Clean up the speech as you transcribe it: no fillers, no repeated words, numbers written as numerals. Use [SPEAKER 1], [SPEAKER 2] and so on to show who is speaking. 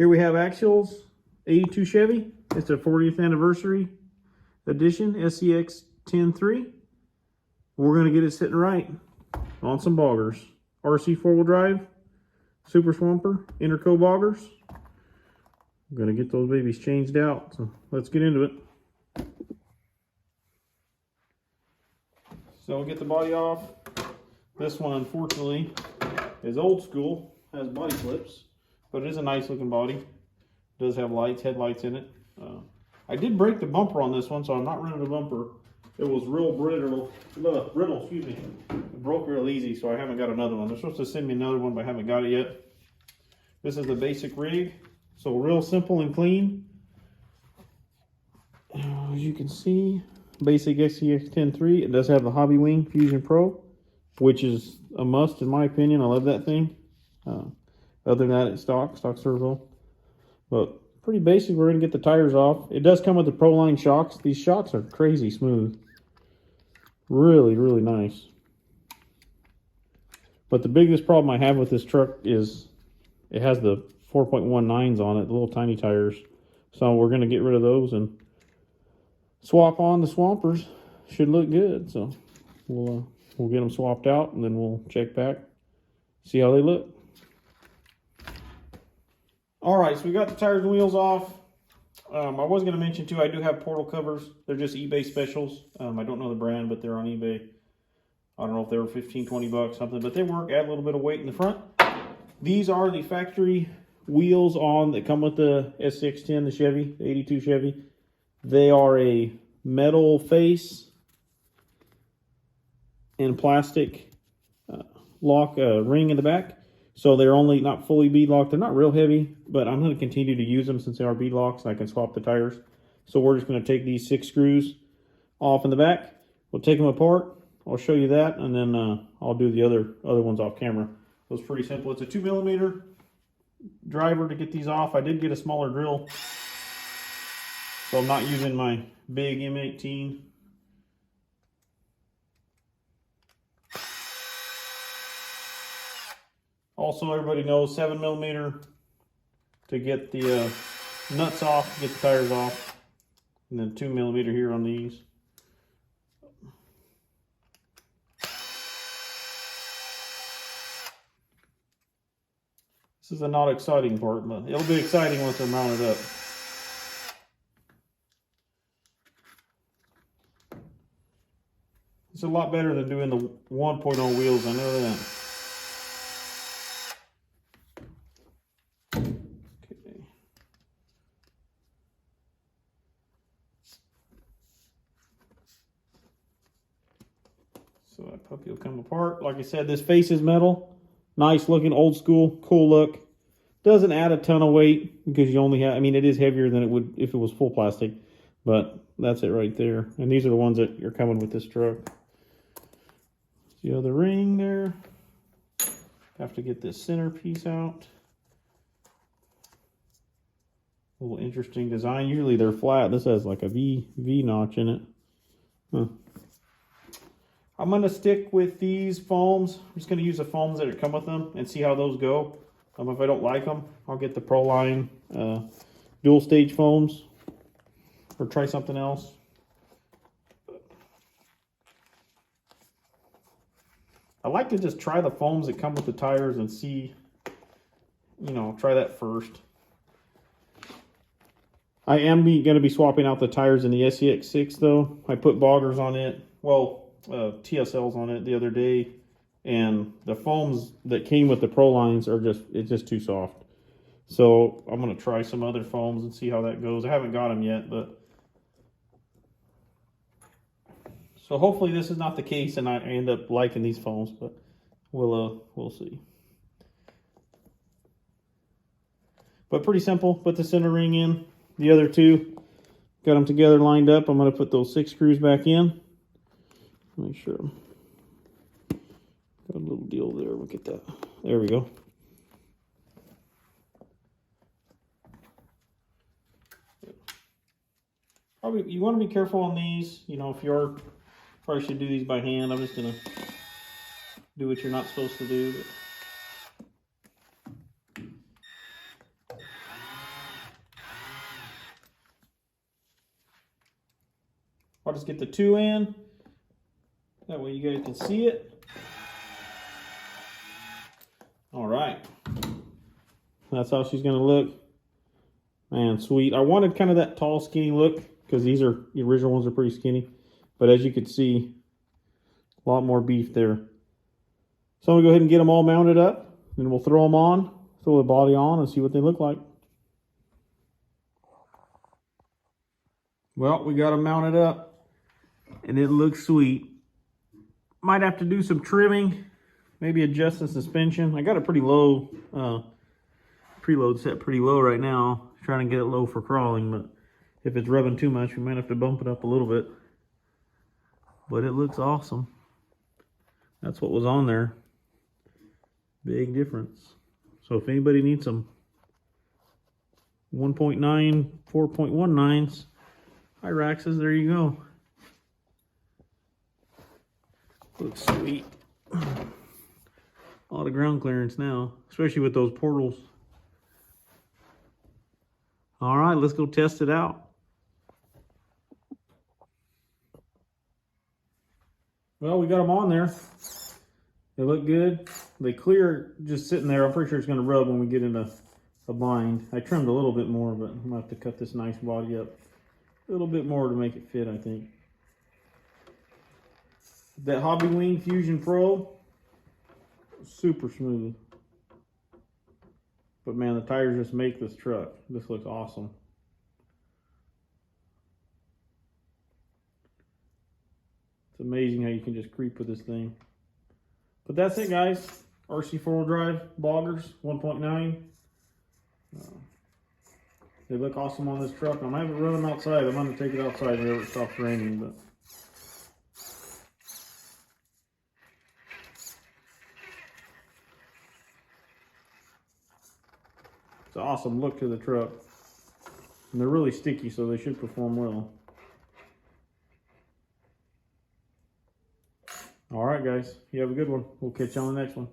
[SPEAKER 1] Here we have Axial's 82 Chevy. It's a 40th anniversary edition, scx10iii. We're going to get it sitting right on some boggers. RC4wd drive, Super Swamper, interco boggers. I'm going to get those babies changed out, so let's get into it. So we'll get the body off. This one, unfortunately, is old school, has body flips, but it is a nice looking body. It does have lights, headlights in it. I did break the bumper on this one, so I'm not running a bumper. It was real brittle, excuse me. It broke real easy, so I haven't got another one. They're supposed to send me another one, but I haven't got it yet. This is the basic rig, so real simple and clean. As you can see, basic scx10iii. It does have the Hobbywing Fusion Pro, which is a must in my opinion. I love that thing. Other than that, it's stock servo. But pretty basic. We're going to get the tires off. It does come with the Proline shocks. These shocks are crazy smooth. Really, really nice. But the biggest problem I have with this truck is it has the 4.19s on it, the little tiny tires. So we're going to get rid of those and swap on the Swampers. Should look good. So we'll get them swapped out and then we'll check back, see how they look. All right, so we got the tires and wheels off. I was going to mention too, I do have portal covers. They're just eBay specials. I don't know the brand, but they're on eBay. I don't know if they were 15, 20 bucks, something, but they work. Add a little bit of weight in the front. These are the factory wheels on that come with the scx10, the Chevy, the 82 Chevy. They are a metal face and plastic lock ring in the back. So they're only not fully bead locked. They're not real heavy, but I'm going to continue to use them since they are bead locks and I can swap the tires. So we're just going to take these 6 screws off in the back. We'll take them apart. I'll show you that, and then I'll do the other ones off camera. So it's pretty simple. It's a 2mm driver to get these off. I did get a smaller drill, so I'm not using my big M18. Also, everybody knows 7mm to get the nuts off, get the tires off, and then 2mm here on these. This is the not exciting part, but it'll be exciting once they're mounted up. It's a lot better than doing the 1.0 wheels, I know that. Okay. So that puppy will come apart. Like I said, this face is metal. Nice looking, old school, cool look. Doesn't add a ton of weight because you only have, I mean, it is heavier than it would if it was full plastic, but that's it right there. And these are the ones that are coming with this truck. The other ring there. Have to get this center piece out. A little interesting design. Usually they're flat. This has like a V notch in it. Huh. I'm going to stick with these foams. I'm just going to use the foams that come with them and see how those go. If I don't like them, I'll get the Proline dual stage foams or try something else. I like to just try the foams that come with the tires and see, try that first. I am going to be swapping out the tires in the scx6 though. I put boggers on it. Well, TSLs on it the other day, and the foams that came with the Prolines are just too soft. So I'm going to try some other foams and see how that goes. I haven't got them yet, but so hopefully this is not the case and I end up liking these foams, but we'll see. But pretty simple. Put the center ring in. The other two, got them together lined up. I'm going to put those 6 screws back in. Make sure. Got a little deal there. Look at that. There we go. Probably you want to be careful on these. If you're probably should do these by hand. I'm just gonna do what you're not supposed to do. I'll just get the 2 in. That way you guys can see it. All right. That's how she's going to look. Man, sweet. I wanted kind of that tall, skinny look because the original ones are pretty skinny. But as you can see, a lot more beef there. So I'm going to go ahead and get them all mounted up. And we'll throw them on, throw the body on, and see what they look like. Well, we got them mounted up, and it looks sweet. Might have to do some trimming, maybe adjust the suspension. I got it pretty low, preload set pretty low right now. Trying to get it low for crawling, but if it's rubbing too much, we might have to bump it up a little bit. But it looks awesome. That's what was on there. Big difference. So if anybody needs some 1.9, 4.19s, Hyraxes, there you go. Looks sweet. A lot of ground clearance now, especially with those portals. All right, let's go test it out. Well, we got them on there. They look good. They clear just sitting there. I'm pretty sure it's going to rub when we get into a bind. I trimmed a little bit more, but I'm going to have to cut this nice body up a little bit more to make it fit, I think. That Hobbywing Fusion Pro, super smooth. But man, the tires just make this truck. This looks awesome. It's amazing how you can just creep with this thing. But that's it, guys. RC4 drive, boggers, 1.9. They look awesome on this truck. I'm going to run them outside. I'm going to take it outside whenever it stops raining. But it's an awesome look to the truck. And they're really sticky, so they should perform well. All right, guys. You have a good one. We'll catch you on the next one.